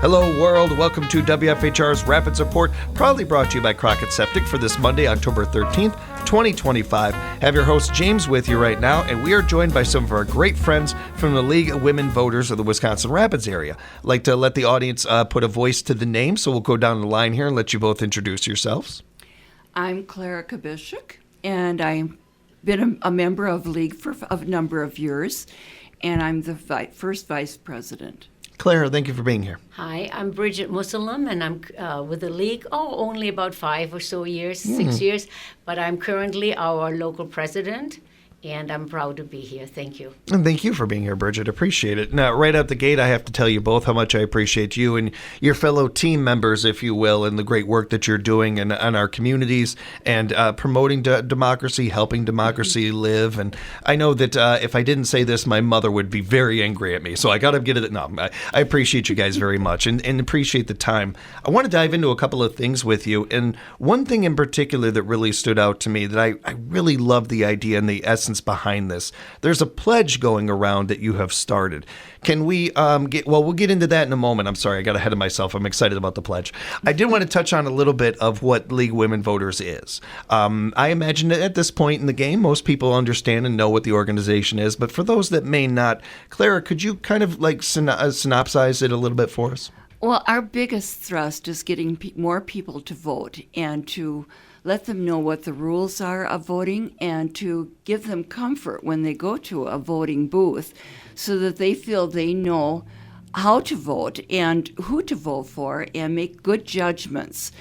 Hello, world. Welcome to WFHR's Rapids Report, proudly brought to you by Crockett Septic for this Monday, October 13th, 2025. I have your host, James, with you right now, and we are joined by some of our great friends from the League of Women Voters of the Wisconsin Rapids area. I'd like to let the audience put a voice to the name, so we'll go down the line here and let you both introduce yourselves. I'm Clara Kabishik, and I've been a member of League for a number of years, and I'm the first vice president. Clara, thank you for being here. Hi, I'm Bridget Muslim, and I'm with the League, only about 5 or so years, 6 years, but I'm currently our local president, and I'm proud to be here. Thank you. And thank you for being here, Bridget. Appreciate it. Now, right out the gate, I have to tell you both how much I appreciate you and your fellow team members, if you will, and the great work that you're doing in our communities and promoting democracy, helping democracy live. And I know that if I didn't say this, my mother would be very angry at me. So I got to get it. No, I appreciate you guys very much and appreciate the time. I want to dive into a couple of things with you. And one thing in particular that really stood out to me that I really love the idea and the essence behind this. There's a pledge going around that you have started. Can we we'll get into that in a moment. I'm sorry, I got ahead of myself. I'm excited about the pledge. I did want to touch on a little bit of what League of Women Voters is. I imagine that at this point in the game, most people understand and know what the organization is, but for those that may not, Clara, could you kind of like synopsize it a little bit for us? Well, our biggest thrust is getting more people to vote and to let them know what the rules are of voting and to give them comfort when they go to a voting booth so that they feel they know how to vote and who to vote for and make good judgments.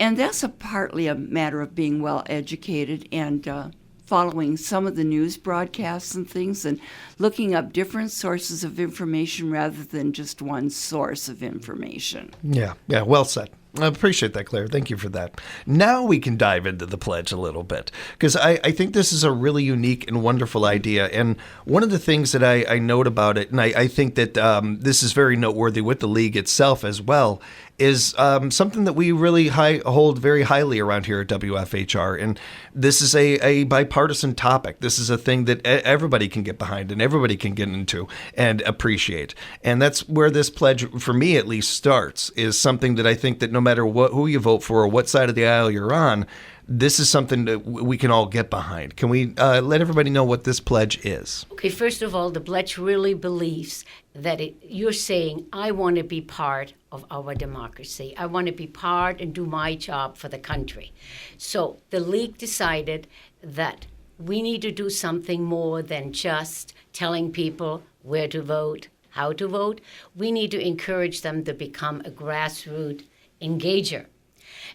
And that's partly a matter of being well educated and following some of the news broadcasts and things and looking up different sources of information rather than just one source of information. Yeah, well said. I appreciate that, Claire. Thank you for that. Now we can dive into the pledge a little bit because I think this is a really unique and wonderful idea. And one of the things that I note about it, and I think that this is very noteworthy with the league itself as well, is something that we really hold very highly around here at WFHR. And this is a bipartisan topic. This is a thing that everybody can get behind and everybody can get into and appreciate. And that's where this pledge, for me at least, starts, is something that I think that no matter who you vote for or what side of the aisle you're on, this is something that we can all get behind. Can we let everybody know what this pledge is? Okay, first of all, the pledge really believes that you're saying, I want to be part of our democracy. I want to be part and do my job for the country. So the League decided that we need to do something more than just telling people where to vote, how to vote. We need to encourage them to become a grassroots engager.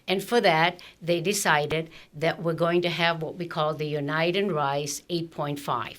And for that, they decided that we're going to have what we call the Unite and Rise 8.5.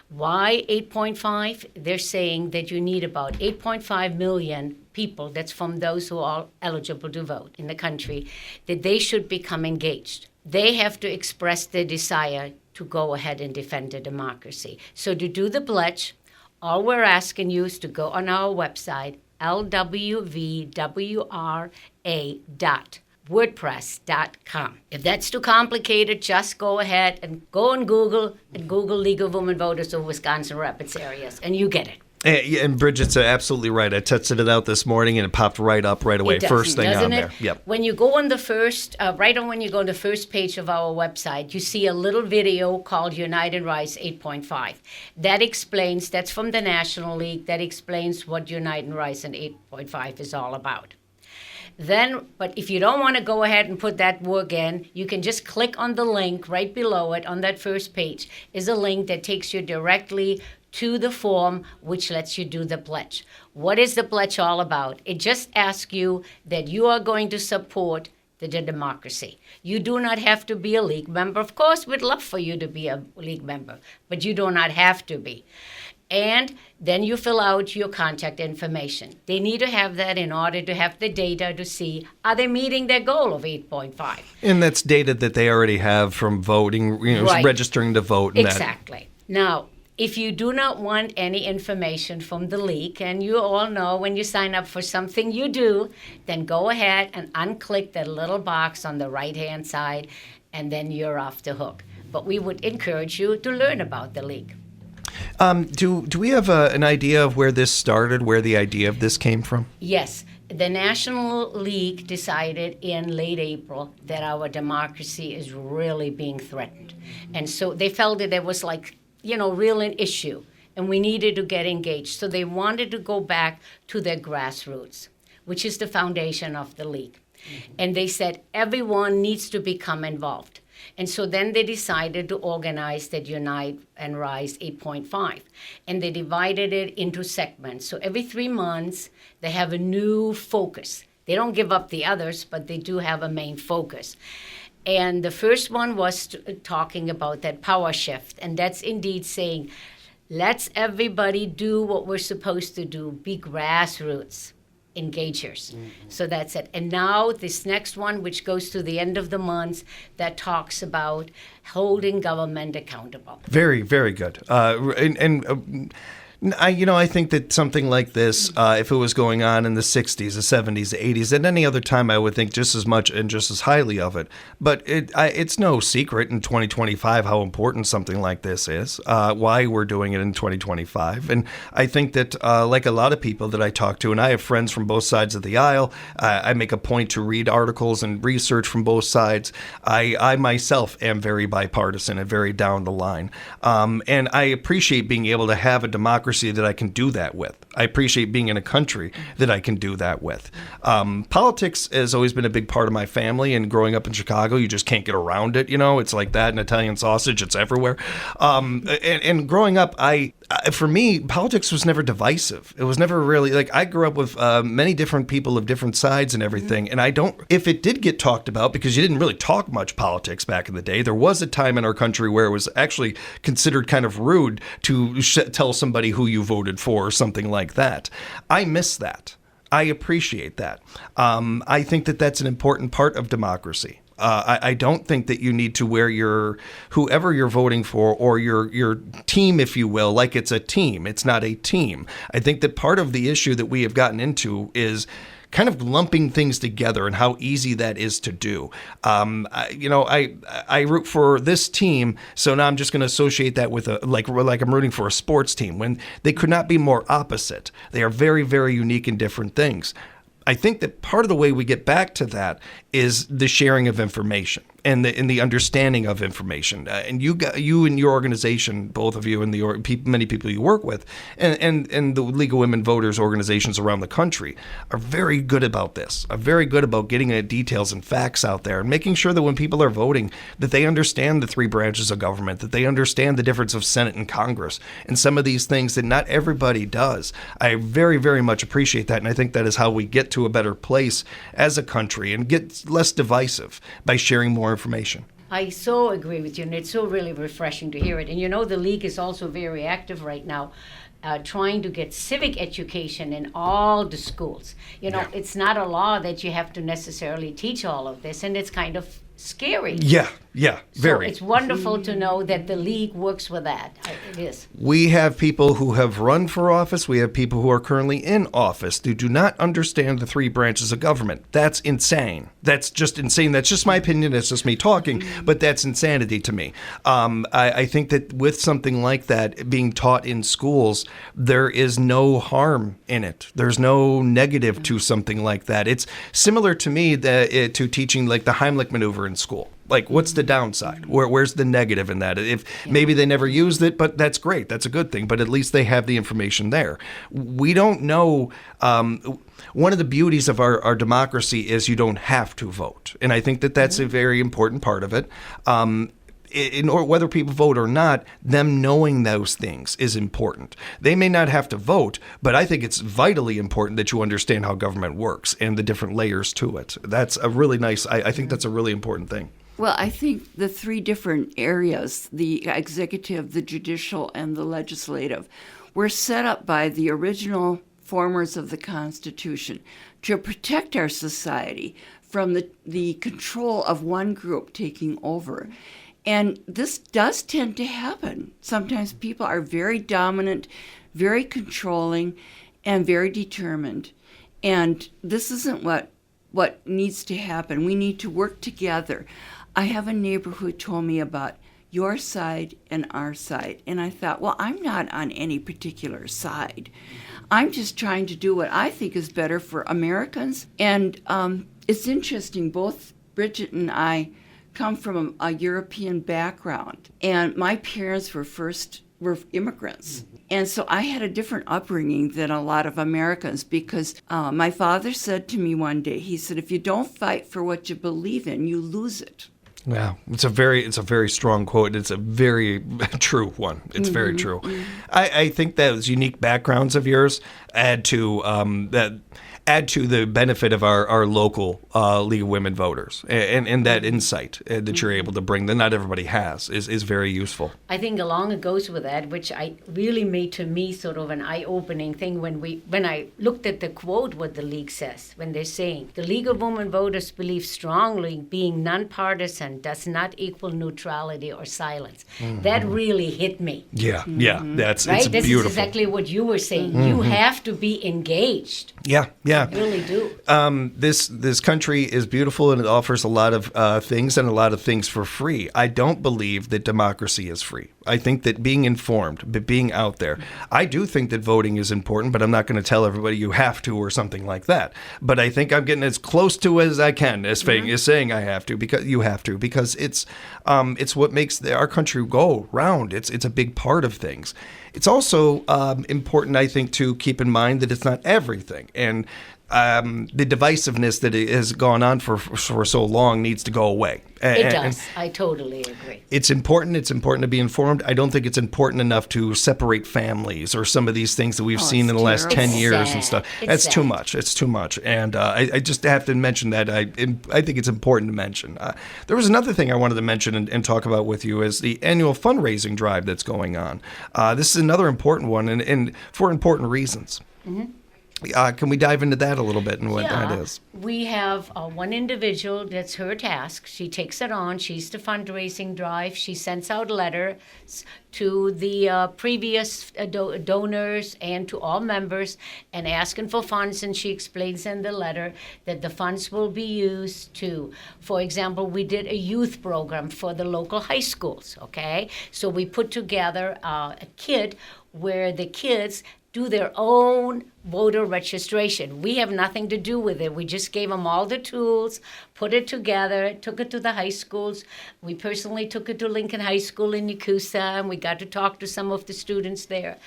Why 8.5? They're saying that you need about 8.5 million people, that's from those who are eligible to vote in the country, that they should become engaged. They have to express their desire to go ahead and defend the democracy. So to do the pledge, all we're asking you is to go on our website, LWVWRA.wordpress.com. If that's too complicated, just go ahead and go on Google and Google League of Women Voters of Wisconsin Rapids areas, and you get it. And Bridget's absolutely right. I tested it out this morning, and it popped right up right away. First thing on there. Yep. When you go on the first, when you go on the first page of our website, you see a little video called Unite and Rise 8.5. That explains, that's from the National League, that explains what Unite and Rise and 8.5 is all about. Then, but if you don't want to go ahead and put that work in, you can just click on the link right below it on that first page is a link that takes you directly to the form which lets you do the pledge. What is the pledge all about? It just asks you that you are going to support the democracy. You do not have to be a League member. Of course, we'd love for you to be a League member, but you do not have to be. And then you fill out your contact information. They need to have that in order to have the data to see, are they meeting their goal of 8.5? And that's data that they already have from voting, right, registering to vote. And exactly. Now, if you do not want any information from the League, and you all know when you sign up for something you do, then go ahead and unclick that little box on the right-hand side, and then you're off the hook. But we would encourage you to learn about the League. Do we have an idea of where this started, where the idea of this came from? Yes, the National League decided in late April that our democracy is really being threatened. And so they felt that it was real an issue, and we needed to get engaged. So they wanted to go back to their grassroots, which is the foundation of the league. Mm-hmm. And they said everyone needs to become involved. And so then they decided to organize that Unite and Rise 8.5. And they divided it into segments. So every 3 months, they have a new focus. They don't give up the others, but they do have a main focus. And the first one was talking about that power shift. And that's indeed saying, let's everybody do what we're supposed to do, be grassroots engagers. Mm-hmm. So that's it. And now this next one, which goes to the end of the month, that talks about holding government accountable. Very, very good. I think that something like this, if it was going on in the 60s, the 70s, the 80s, at any other time, I would think just as much and just as highly of it. But it's no secret in 2025 how important something like this is, why we're doing it in 2025. And I think that, like a lot of people that I talk to, and I have friends from both sides of the aisle, I make a point to read articles and research from both sides. I myself am very bipartisan and very down the line. And I appreciate being able to have a democracy that I can do that with. I appreciate being in a country that I can do that with. Politics has always been a big part of my family, and growing up in Chicago, you just can't get around it. It's like that and Italian sausage. It's everywhere. And growing up, for me, politics was never divisive. It was never really I grew up with many different people of different sides and everything. And if it did get talked about, because you didn't really talk much politics back in the day, there was a time in our country where it was actually considered kind of rude to tell somebody who you voted for or something like that. I miss that. I appreciate that. I think that that's an important part of democracy. I don't think that you need to wear whoever you're voting for or your team, if you will, like it's a team. It's not a team. I think that part of the issue that we have gotten into is kind of lumping things together and how easy that is to do. I root for this team, so now I'm just going to associate that with like I'm rooting for a sports team, when they could not be more opposite. They are very, very unique and different things. I think that part of the way we get back to that is the sharing of information and the understanding of information. And you and your organization, both of you and many people you work with, and the League of Women Voters organizations around the country are very good about this, are very good about getting details and facts out there and making sure that when people are voting that they understand the 3 branches of government, that they understand the difference of Senate and Congress and some of these things that not everybody does. I very, very much appreciate that, and I think that is how we get to a better place as a country and get less divisive by sharing more information. I so agree with you, and it's so really refreshing to hear it. And the League is also very active right now, trying to get civic education in all the schools. It's not a law that you have to necessarily teach all of this, and it's kind of scary. Yeah, very. So it's wonderful to know that the League works with that. It is. We have people who have run for office. We have people who are currently in office who do not understand the 3 branches of government. That's insane. That's just insane. That's just my opinion. That's just me talking, but that's insanity to me. I think that with something like that being taught in schools, there is no harm in it. There's no negative to something like that. It's similar to me to teaching like the Heimlich maneuver in school. Like, what's the downside? Where's the negative in that? If maybe they never used it, but that's great. That's a good thing. But at least they have the information there. We don't know. One of the beauties of our democracy is you don't have to vote. And I think that that's a very important part of it. Whether people vote or not, them knowing those things is important. They may not have to vote, but I think it's vitally important that you understand how government works and the different layers to it. That's a really nice, I think that's a really important thing. Well, I think the 3 different areas, the executive, the judicial, and the legislative, were set up by the original formers of the Constitution to protect our society from the control of one group taking over. And this does tend to happen. Sometimes people are very dominant, very controlling, and very determined. And this isn't what needs to happen. We need to work together. I have a neighbor who told me about your side and our side. And I thought, well, I'm not on any particular side. I'm just trying to do what I think is better for Americans. And it's interesting, both Bridget and I come from a European background. And my parents were immigrants. And so I had a different upbringing than a lot of Americans because my father said to me one day, he said, if you don't fight for what you believe in, you lose it. Yeah, it's a very strong quote. It's a very true one. It's very true. I think those unique backgrounds of yours add to the benefit of our local League of Women voters, and that insight that you're able to bring that not everybody has is very useful. I think along it goes with that, which I really made to me sort of an eye-opening thing when I looked at the quote what the League says, when they're saying the League of Women Voters believe strongly being nonpartisan does not equal neutrality or silence. That really hit me. Yeah, that's Right? it's This beautiful. is exactly what you were saying. You have to be engaged. Yeah. You really do. This country is beautiful and it offers a lot of things and a lot of things for free. I don't believe that democracy is free. I think that being informed, being out there, I do think that voting is important, but I'm not going to tell everybody you have to or something like that. But I think I'm getting as close to as I can as saying I have to, because you have to, because it's what makes our country go round. It's a big part of things. It's also important, I think, to keep in mind that it's not everything. And the divisiveness that has gone on for so long needs to go away. It does. I totally agree. It's important. It's important to be informed. I don't think it's important enough to separate families or some of these things that we've seen in the last 10 years and stuff. That's too much. It's too much. And I just have to mention that. I think it's important to mention. There was another thing I wanted to mention and talk about with you is the annual fundraising drive that's going on. This is another important one and for important reasons. Mm-hmm. Can we dive into that a little bit and what that is? We have one individual that's her task. She takes it on. She's the fundraising drive. She sends out letters to the previous donors and to all members and asking for funds. And she explains in the letter that the funds will be used to, for example, we did a youth program for the local high schools, okay? So we put together a kit where the kids do their own voter registration. We have nothing to do with it. We just gave them all the tools, put it together, took it to the high schools. We personally took it to Lincoln High School in Yakuza, and we got to talk to some of the students there.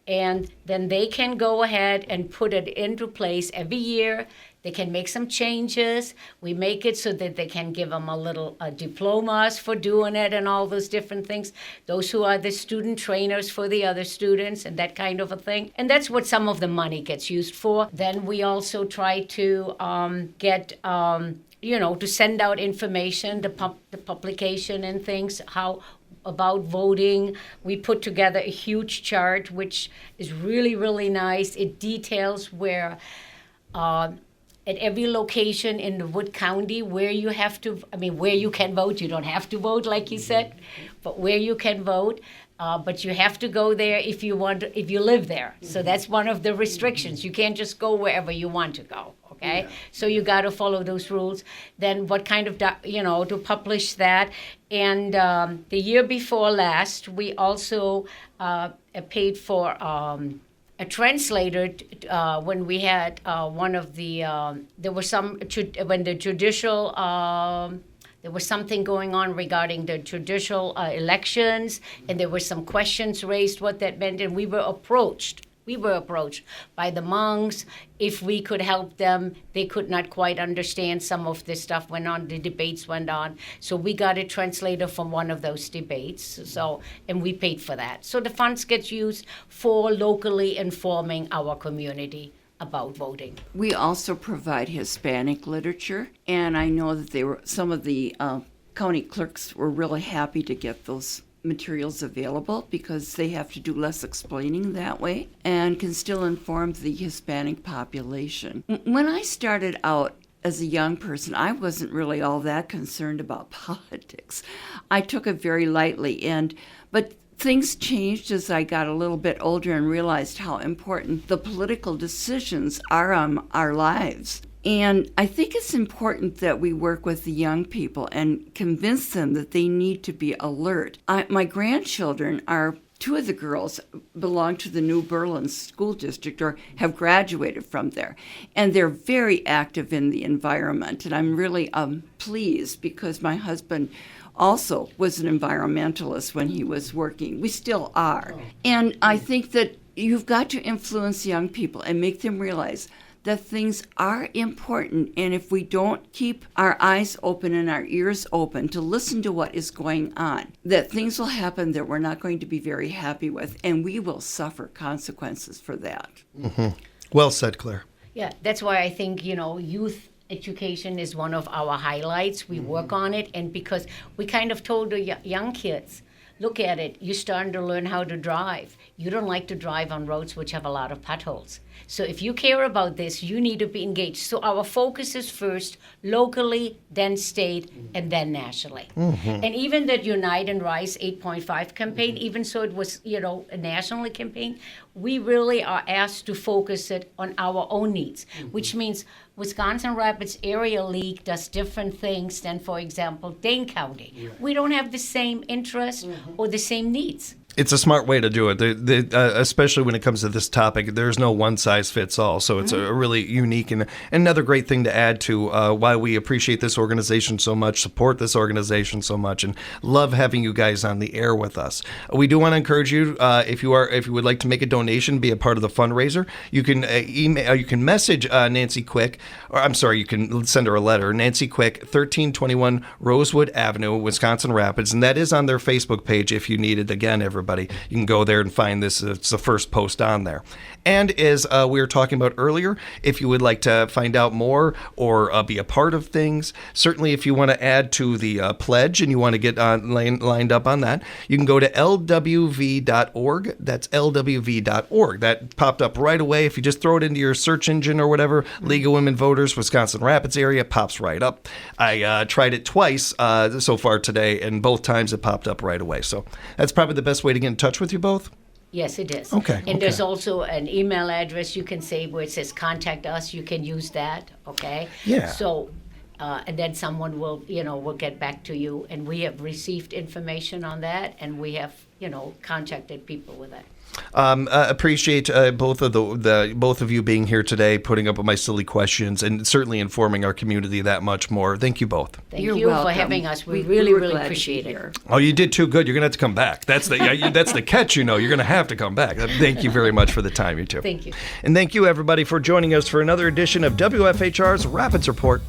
And then they can go ahead and put it into place every year. They can make some changes. We make it so that they can give them a little diplomas for doing it and all those different things. Those who are the student trainers for the other students and that kind of a thing. And that's what some of the money gets used for. Then we also try to get to send out information, the publication and things, how about voting. We put together a huge chart, which is really, really nice. It details where at every location in the Wood County where you can vote. You don't have to vote, like you said, but where you can vote. But you have to go there if you live there. So that's one of the restrictions. You can't just go wherever you want to go. Okay, so you got to follow those rules. Then what kind of to publish that. And the year before last, we also paid for a translator when we had one of the there was something going on regarding the judicial elections, and there were some questions raised what that meant, and we were approached by the monks if we could help them. They could not quite understand some of this stuff went on, the debates went on. So we got a translator from one of those debates, and we paid for that. So the funds get used for locally informing our community about voting. We also provide Hispanic literature, and I know that some of the county clerks were really happy to get those materials available because they have to do less explaining that way and can still inform the Hispanic population. When I started out as a young person, I wasn't really all that concerned about politics. I took it very lightly, but things changed as I got a little bit older and realized how important the political decisions are on our lives. And I think it's important that we work with the young people and convince them that they need to be alert. My grandchildren are, two of the girls belong to the New Berlin School District or have graduated from there. And they're very active in the environment. And I'm really pleased because my husband also was an environmentalist when he was working. We still are. And I think that you've got to influence young people and make them realize that things are important, and if we don't keep our eyes open and our ears open to listen to what is going on, that things will happen that we're not going to be very happy with, and we will suffer consequences for that. Mm-hmm. Well said, Claire. Yeah, that's why I think, youth education is one of our highlights. We work on it, and because we kind of told the young kids, look at it, you're starting to learn how to drive. You don't like to drive on roads which have a lot of potholes. So if you care about this, you need to be engaged. So our focus is first locally, then state, and then nationally. Mm-hmm. And even that Unite and Rise 8.5 campaign, even so it was, a national campaign, we really are asked to focus it on our own needs, which means Wisconsin Rapids Area League does different things than, for example, Dane County. Right. We don't have the same interests or the same needs. It's a smart way to do it, especially when it comes to this topic. There's no one size fits all, so it's a really unique and another great thing to add to why we appreciate this organization so much, support this organization so much, and love having you guys on the air with us. We do want to encourage you if you would like to make a donation, be a part of the fundraiser. You can you can message Nancy Quick, or I'm sorry, you can send her a letter. Nancy Quick, 1321 Rosewood Avenue, Wisconsin Rapids, and that is on their Facebook page. If you need it, again, everybody. You can go there and find this. It's the first post on there. And as we were talking about earlier, if you would like to find out more or be a part of things, certainly if you want to add to the pledge and you want to get lined up on that, you can go to LWV.org. That's LWV.org. That popped up right away. If you just throw it into your search engine or whatever, League of Women Voters, Wisconsin Rapids area, pops right up. I tried it twice so far today, and both times it popped up right away. So that's probably the best way to get in touch with you both. Yes, it is. Okay. And there's also an email address you can say where it says contact us. You can use that, okay? Yeah. So, and then someone will get back to you. And we have received information on that, and we have, contacted people with that. Appreciate both of you being here today, putting up with my silly questions, and certainly informing our community that much more. Thank you both. Thank You're you welcome. for having us. We We're really glad appreciate to be it. here. Oh, you did too good. You're gonna have to come back. That's the catch. You're gonna have to come back. Thank you very much for the time, you two. Thank you. And thank you everybody for joining us for another edition of WFHR's Rapids Report.